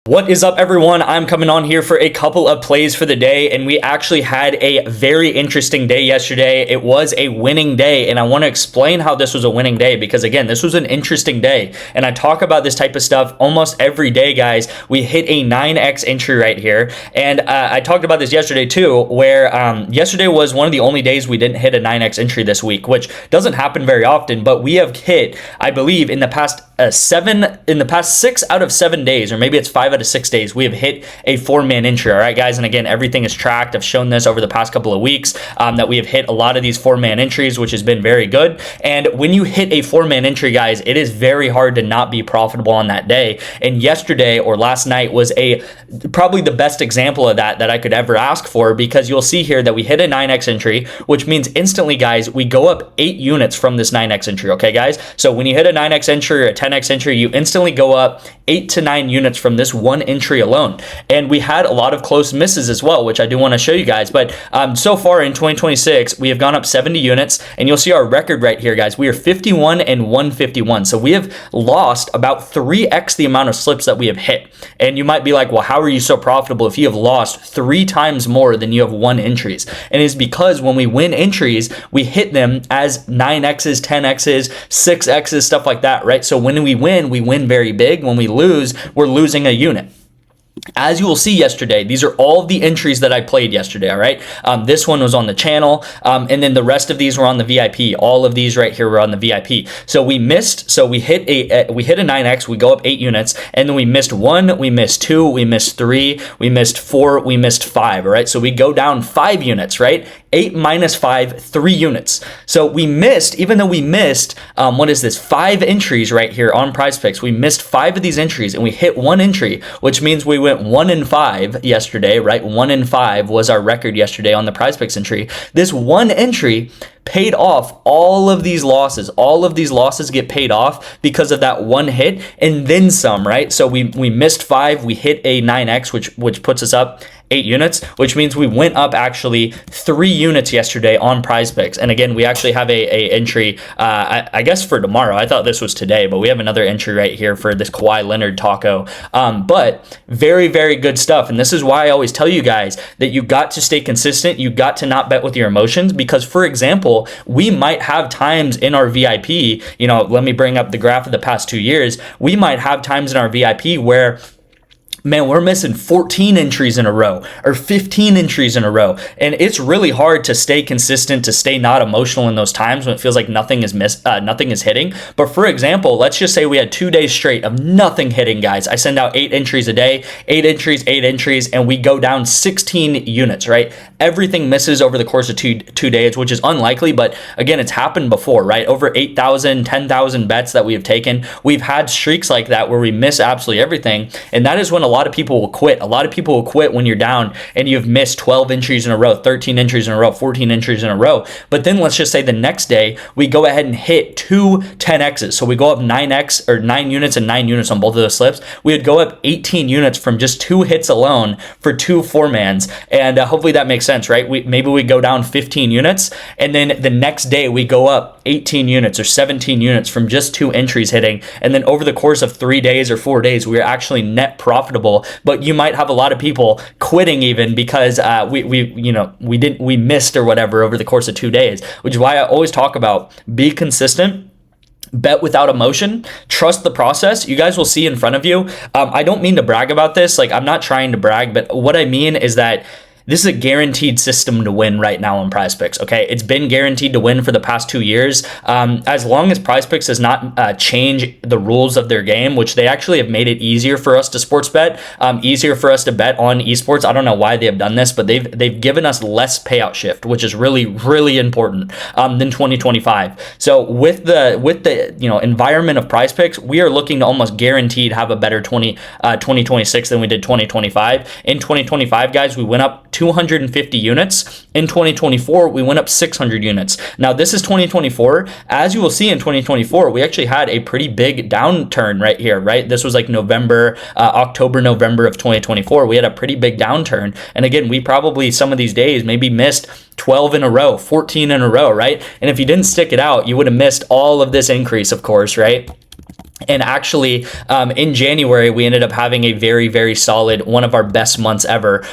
What is up, everyone? I'm coming on here for a couple of plays for the day, and we actually had a very interesting day yesterday. It was a winning day, and I want to explain how this was a winning day because, again, this was an interesting day, and I talk about this type of stuff almost every day, guys. We hit a 9x entry right here, and I talked about this yesterday too, where yesterday was one of the only days we didn't hit a 9x entry this week, which doesn't happen very often, but we have hit, I believe, in the past 6 out of 7 days, or maybe it's 5 out of 6 days, we have hit a 4-man entry. All right, guys, and again, everything is tracked. I've shown this over the past couple of weeks that we have hit a lot of these 4-man entries, which has been very good. And when you hit a 4-man entry, guys, it is very hard to not be profitable on that day. And yesterday or last night was probably the best example of that I could ever ask for, because you'll see here that we hit a 9x entry, which means instantly, guys, we go up 8 units from this 9x entry. Okay, guys, so when you hit a 9x entry or a 10x entry, you instantly go up 8 to 9 units from this one entry alone. And we had a lot of close misses as well, which I do want to show you guys. But so far in 2026, we have gone up 70 units, and you'll see our record right here, guys. We are 51 and 151. So we have lost about 3x the amount of slips that we have hit. And you might be like, well, how are you so profitable if you have lost 3 times more than you have won entries? And it's because when we win entries, we hit them as 9x's, 10x's, 6x's, stuff like that, right? So when we win very big. When we lose, we're losing a unit. As you will see yesterday, these are all of the entries that I played yesterday, all right? This one was on the channel, and then the rest of these were on the VIP. All of these right here were on the VIP. So we missed, so we hit a 9x, we go up 8 units, and then we missed 1, we missed 2, we missed 3, we missed 4, we missed 5, all right? So we go down 5 units, right? 8 minus 5, 3 units. So we missed, even though we missed, 5 entries right here on PrizePicks. We missed 5 of these entries, and we hit 1 entry, which means we went 1 in 5 yesterday, right? 1 in 5 was our record yesterday on the PrizePicks entry. This one entry paid off all of these losses. All of these losses get paid off because of that one hit and then some, right? So we missed 5, we hit a 9x, which puts us up 8 units, which means we went up actually 3 units yesterday on PrizePicks. And again, we actually have a entry, I guess for tomorrow. I thought this was today, but we have another entry right here for this Kawhi Leonard taco. But very, very good stuff. And this is why I always tell you guys that you got to stay consistent. You got to not bet with your emotions, because, for example, we might have times in our VIP, let me bring up the graph of the past 2 years. We might have times in our VIP where, man, we're missing 14 entries in a row or 15 entries in a row. And it's really hard to stay consistent, to stay not emotional in those times when it feels like nothing is nothing is hitting. But for example, let's just say we had 2 days straight of nothing hitting, guys. I send out 8 entries a day, 8 entries, and we go down 16 units, right? Everything misses over the course of two days, which is unlikely. But again, it's happened before, right? Over 8,000, 10,000 bets that we have taken. We've had streaks like that where we miss absolutely everything. And that is when a lot of people will quit. A lot of people will quit when you're down and you've missed 12 entries in a row, 13 entries in a row, 14 entries in a row. But then let's just say the next day we go ahead and hit 2 10x's. So we go up 9x or 9 units and 9 units on both of those slips. We would go up 18 units from just 2 hits alone for 2 4-mans. And hopefully that makes sense, right? Maybe we go down 15 units, and then the next day we go up 18 units or 17 units from just 2 entries hitting. And then over the course of 3 days or 4 days, we're actually net profitable. But you might have a lot of people quitting even because we missed or whatever over the course of 2 days, which is why I always talk about be consistent. Bet without emotion, trust the process. You guys will see in front of you. I don't mean to brag about this. Like, I'm not trying to brag, but what I mean is that this is a guaranteed system to win right now on PrizePicks, okay? It's been guaranteed to win for the past 2 years. As long as PrizePicks does not change the rules of their game, which they actually have made it easier for us to sports bet, easier for us to bet on esports. I don't know why they have done this, but they've given us less payout shift, which is really, really important than 2025. So with the environment of PrizePicks, we are looking to almost guaranteed have a better 2026 than we did 2025. In 2025, guys, we went up 250 units. In 2024, we went up 600 units. Now, this is 2024. As you will see in 2024, we actually had a pretty big downturn right here, right? This was like October, November of 2024. We had a pretty big downturn. And again, we probably some of these days maybe missed 12 in a row, 14 in a row, right? And if you didn't stick it out, you would have missed all of this increase, of course, right? And actually, in January, we ended up having a very, very solid, one of our best months ever.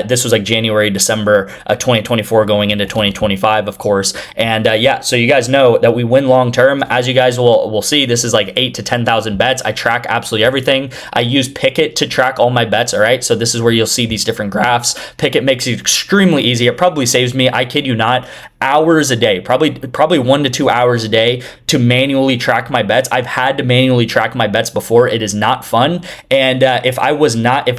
This was like January, December 2024 going into 2025, of course. And yeah, so you guys know that we win long term. As you guys will see, this is like 8 to 10,000 bets. I track absolutely everything. I use Pikkit to track all my bets. All right. So this is where you'll see these different graphs. Pikkit makes it extremely easy. It probably saves me, I kid you not, hours a day, probably 1 to 2 hours a day to manually track my bets. I've had to manually track my bets before. It is not fun. And if I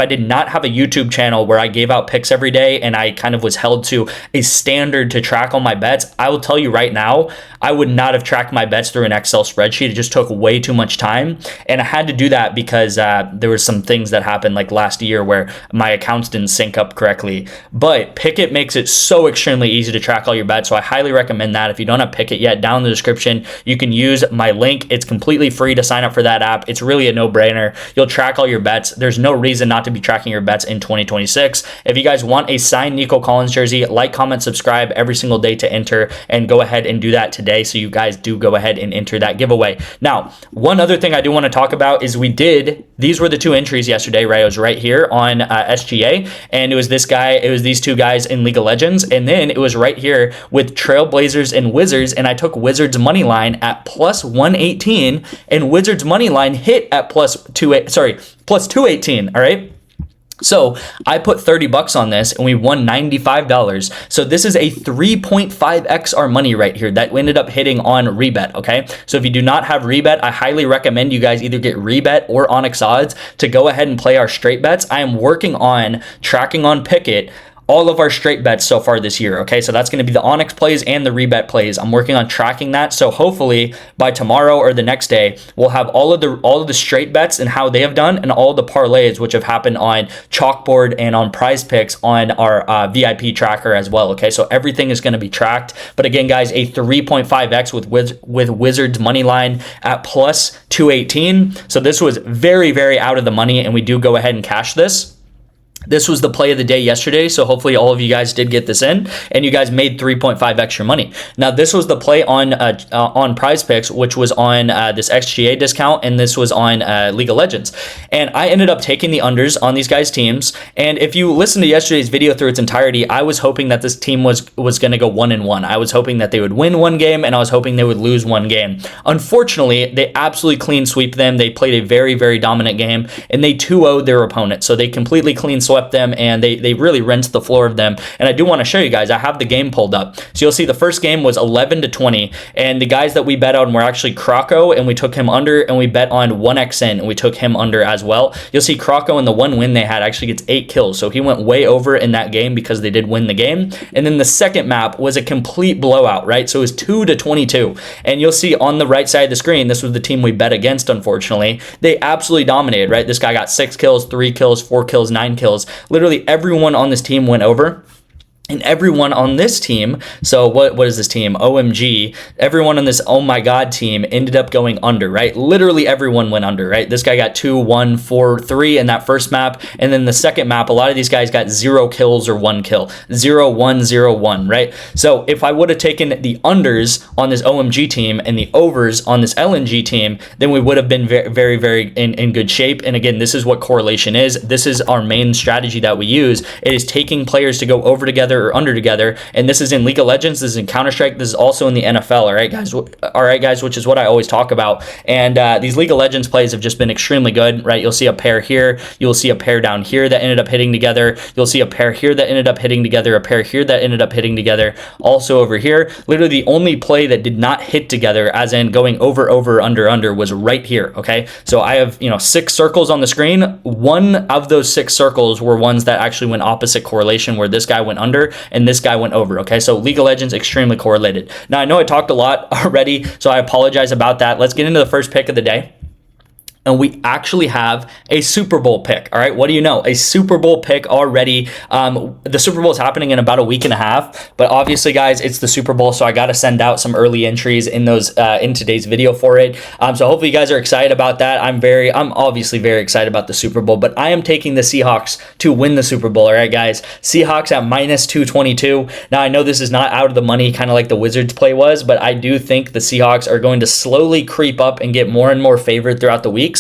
did not have a YouTube channel where I gave out picks every day and I kind of was held to a standard to track all my bets, I will tell you right now, I would not have tracked my bets through an Excel spreadsheet. It just took way too much time. And I had to do that because there were some things that happened like last year where my accounts didn't sync up correctly. But Pikkit makes it so extremely easy to track all your bets. So I highly recommend that. If you don't have Pikkit yet, down in the description, you can use my link. It's completely free to sign up for that app. It's really a no-brainer. You'll track all your bets. There's no reason not to be tracking your bets in 2026. If you guys want a signed Nico Collins jersey, like, comment, subscribe every single day to enter, and go ahead and do that today. So you guys do go ahead and enter that giveaway. Now, one other thing I do want to talk about is these were the two entries yesterday, right? It was right here on SGA, and it was these two guys in League of Legends, and then it was right here with Trailblazers and Wizards, and I took Wizards money line at plus 118, and Wizards money line hit at plus 218. All right. So I put $30 on this and we won $95. So this is a 3.5x our money right here that ended up hitting on REBET. Okay. So if you do not have REBET, I highly recommend you guys either get REBET or ONYX odds to go ahead and play our straight bets. I am working on tracking on Pikkit all of our straight bets so far this year. Okay, so that's going to be the ONYX plays and the REBET plays. I'm working on tracking that. So hopefully by tomorrow or the next day, we'll have all of the straight bets and how they have done, and all the parlays which have happened on Chalkboard and on PrizePicks on our VIP tracker as well. Okay, so everything is going to be tracked. But again, guys, a 3.5x with Wizards money line at plus 218. So this was very, very out of the money, and we do go ahead and cash this. This was the play of the day yesterday, so hopefully all of you guys did get this in, and you guys made 3.5 extra money. Now, this was the play on PrizePicks, which was on this XGA discount, and this was on League of Legends. And I ended up taking the unders on these guys' teams. And if you listen to yesterday's video through its entirety, I was hoping that this team was going to go 1-1. I was hoping that they would win one game, and I was hoping they would lose one game. Unfortunately, they absolutely clean sweep them. They played a very, very dominant game, and they 2-0'd their opponent. So they completely clean swept them, and they really rinsed the floor of them. And I do want to show you guys, I have the game pulled up. So you'll see the first game was 11-20, and the guys that we bet on were actually Croco, and we took him under, and we bet on ONYX and we took him under as well. You'll see Croco in the one win they had actually gets 8 kills. So he went way over in that game because they did win the game. And then the second map was a complete blowout, right? So it was 2-22. And you'll see on the right side of the screen, this was the team we bet against, unfortunately. They absolutely dominated, right? This guy got 6 kills, 3 kills, 4 kills, 9 kills. Literally everyone on this team went over. And everyone on this team, so what is this team? OMG. Everyone on this Oh My God team ended up going under, right? Literally everyone went under, right? This guy got 2, 1, 4, 3 in that first map. And then the second map, a lot of these guys got 0 kills or 1 kill. 0, 1, 0, 1, right? So if I would have taken the unders on this OMG team and the overs on this LNG team, then we would have been very, very, very in good shape. And again, this is what correlation is. This is our main strategy that we use. It is taking players to go over together or under together, and this is in League of Legends, this is in Counter-Strike, this is also in the NFL. All right guys, which is what I always talk about. And these League of Legends plays have just been extremely good, right? You'll see a pair here, you'll see a pair down here that ended up hitting together, you'll see a pair here that ended up hitting together, a pair here that ended up hitting together, also over here. Literally the only play that did not hit together, as in going over, under, was right here. Okay, so I have 6 circles on the screen. One of those 6 circles were ones that actually went opposite correlation, where this guy went under and this guy went over. Okay, so League of Legends extremely correlated. Now I know I talked a lot already, so I apologize about that. Let's get into the first pick of the day. and we actually have a Super Bowl pick. All right, what do you know? A Super Bowl pick already. The Super Bowl is happening in about a week and a half, but obviously, guys, it's the Super Bowl, so I got to send out some early entries in those in today's video for it. So hopefully, you guys are excited about that. I'm obviously very excited about the Super Bowl, but I am taking the Seahawks to win the Super Bowl. All right, guys, Seahawks at -222. Now I know this is not out of the money, kind of like the Wizards play was, but I do think the Seahawks are going to slowly creep up and get more and more favored throughout the weeks.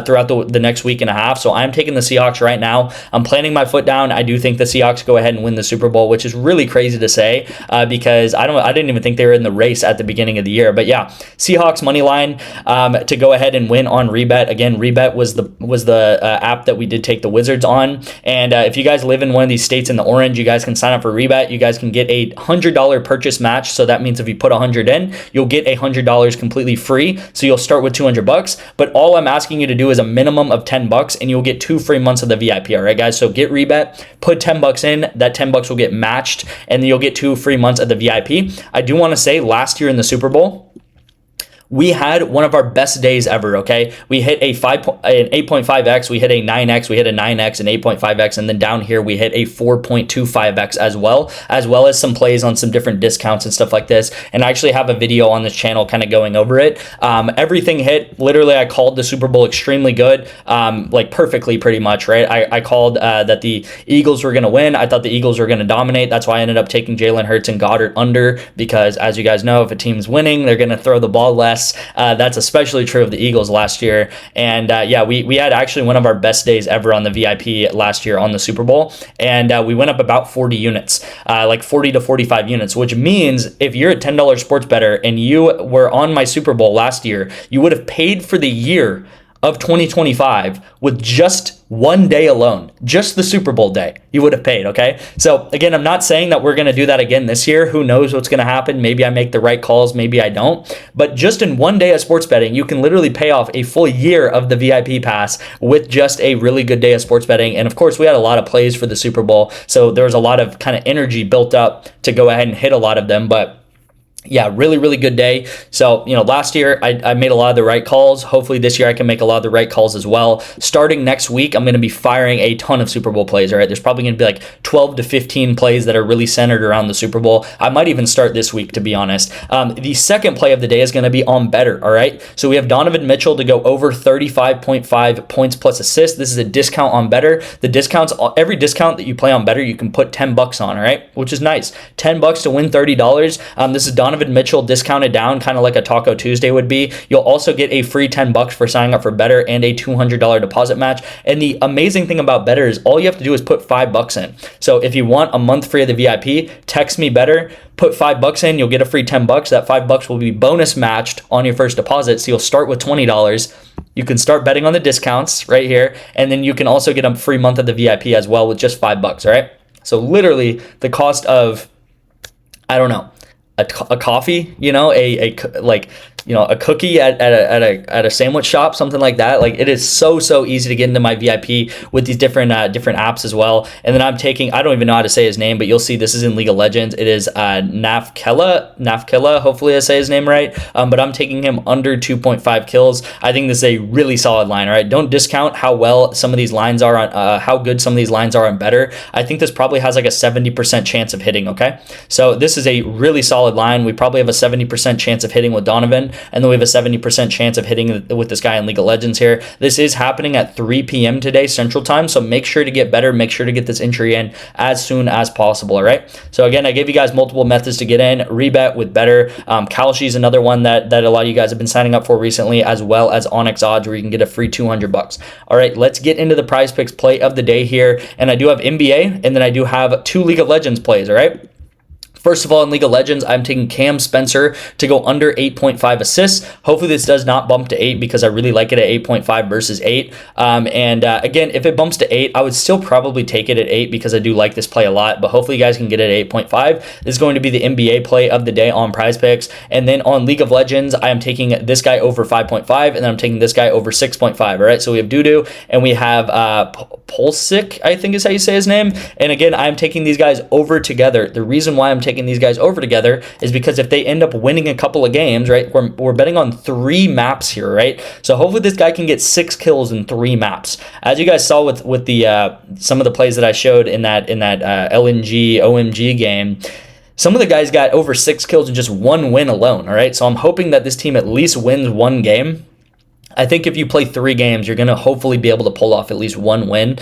Throughout the next week and a half. So I'm taking the Seahawks right now. I'm planting my foot down. I do think the Seahawks go ahead and win the Super Bowl, which is really crazy to say because I didn't even think they were in the race at the beginning of the year. But yeah, Seahawks money line to go ahead and win on REBET. Again, REBET was the app that we did take the Wizards on. And if you guys live in one of these states in the orange, you guys can sign up for REBET. You guys can get a $100 purchase match. So that means if you put $100 in, you'll get $100 completely free. So you'll start with $200. But all I'm asking you to do is a minimum of $10 and you'll get 2 free months of the VIP. All right, guys. So get REBET, put $10 in, that $10 will get matched, and then you'll get 2 free months of the VIP. I do want to say last year in the Super Bowl, we had one of our best days ever, okay? We hit an 8.5x, we hit a 9x, we hit a 9x, an 8.5x, and then down here we hit a 4.25x as well as some plays on some different discounts and stuff like this. And I actually have a video on this channel kind of going over it. Everything hit. Literally, I called the Super Bowl extremely good, like perfectly pretty much, right? I called that the Eagles were going to win. I thought the Eagles were going to dominate. That's why I ended up taking Jalen Hurts and Goddard under, because as you guys know, if a team's winning, they're going to throw the ball less. That's especially true of the Eagles last year. And yeah, we had actually one of our best days ever on the VIP last year on the Super Bowl. And we went up about 40 units, like 40 to 45 units, which means if you're a $10 sports bettor and you were on my Super Bowl last year, you would have paid for the year of 2025 with just one day alone, just the Super Bowl day, you would have paid, okay? So again, I'm not saying that we're going to do that again this year. Who knows what's going to happen? Maybe I make the right calls, maybe I don't. But just in one day of sports betting, you can literally pay off a full year of the VIP pass with just a really good day of sports betting. And of course, we had a lot of plays for the Super Bowl, so there was a lot of kind of energy built up to go ahead and hit a lot of them. But yeah, really, really good day. So, last year I made a lot of the right calls. Hopefully this year I can make a lot of the right calls as well. Starting next week, I'm going to be firing a ton of Super Bowl plays, all right? There's probably going to be like 12 to 15 plays that are really centered around the Super Bowl. I might even start this week, to be honest. The second play of the day is going to be on BETR, all right? So we have Donovan Mitchell to go over 35.5 points plus assists. This is a discount on BETR. The discounts, every discount that you play on BETR, you can put $10 on, all right? Which is nice. $10 to win $30. This is Donovan Mitchell discounted down, kind of like a Taco Tuesday would be. You'll also get a free $10 for signing up for BETR and a $200 deposit match. And the amazing thing about BETR is all you have to do is put $5 in. So if you want a month free of the VIP, text me BETR, put $5 in, you'll get a free $10. That $5 will be bonus matched on your first deposit. So you'll start with $20. You can start betting on the discounts right here, and then you can also get a free month of the VIP as well with just $5. All right. So literally the cost of, I don't know, a coffee, a cookie at a sandwich shop, something like that. Like, it is so easy to get into my VIP with these different apps as well. And then I'm taking, I don't even know how to say his name, but you'll see this is in League of Legends. It is Nafkela. Hopefully I say his name right. But I'm taking him under 2.5 kills. I think this is a really solid line. All right, don't discount how well some of these lines are on, how good some of these lines are on BETR. I think this probably has like a 70% chance of hitting. Okay, so this is a really solid line. We probably have a 70% chance of hitting with Donovan, and then we have a 70% chance of hitting with this guy in League of Legends here. This is happening at 3 p.m. today Central Time, so make sure to get BETR. Make sure to get this entry in as soon as possible. All right, so again, I gave you guys multiple methods to get in. REBET with BETR. Kalshi is another one that a lot of you guys have been signing up for recently, as well as ONYX odds, where you can get a free $200. All right, let's get into the PrizePicks play of the day here. And I do have NBA, and then I do have 2 League of Legends plays. All right. First of all, in League of Legends, I'm taking Cam Spencer to go under 8.5 assists. Hopefully this does not bump to 8, because I really like it at 8.5 versus 8. Again, if it bumps to 8, I would still probably take it at 8, because I do like this play a lot. But hopefully you guys can get it at 8.5. This is going to be the NBA play of the day on PrizePicks. And then on League of Legends, I am taking this guy over 5.5, and then I'm taking this guy over 6.5. All right, so we have Dudu, and we have Pulisic, I think is how you say his name. And again, I'm taking these guys over together. The reason why I'm taking taking these guys over together is because if they end up winning a couple of games, right, we're betting on 3 maps here, right? So hopefully this guy can get 6 kills in 3 maps. As you guys saw with the some of the plays that I showed in that LNG OMG game, some of the guys got over 6 kills in just 1 win alone, all right? So I'm hoping that this team at least wins 1 game. I think if you play 3 games, you're going to hopefully be able to pull off at least 1 win.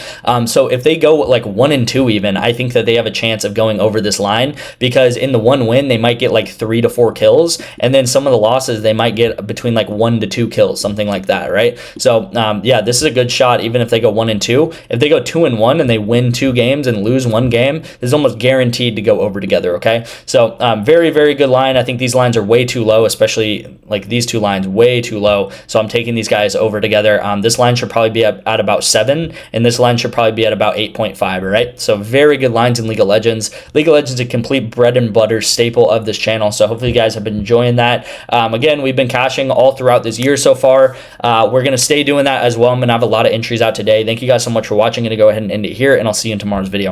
So if they go like 1-2 even, I think that they have a chance of going over this line, because in the 1 win, they might get like 3 to 4 kills. And then some of the losses, they might get between like 1 to 2 kills, something like that, right? So yeah, this is a good shot even if they go 1-2. If they go 2-1 and they win 2 games and lose 1 game, this is almost guaranteed to go over together, okay? So very, very good line. I think these lines are way too low, especially like these 2 lines, way too low. So I'm taking these guys over together. This line should probably be at about 7, and this line should probably be at about 8.5, all right? So very good lines in League of Legends. League of Legends is a complete bread and butter staple of this channel, so hopefully you guys have been enjoying that. Again, we've been cashing all throughout this year so far. We're going to stay doing that as well. I'm going to have a lot of entries out today. Thank you guys so much for watching. I'm going to go ahead and end it here, and I'll see you in tomorrow's video.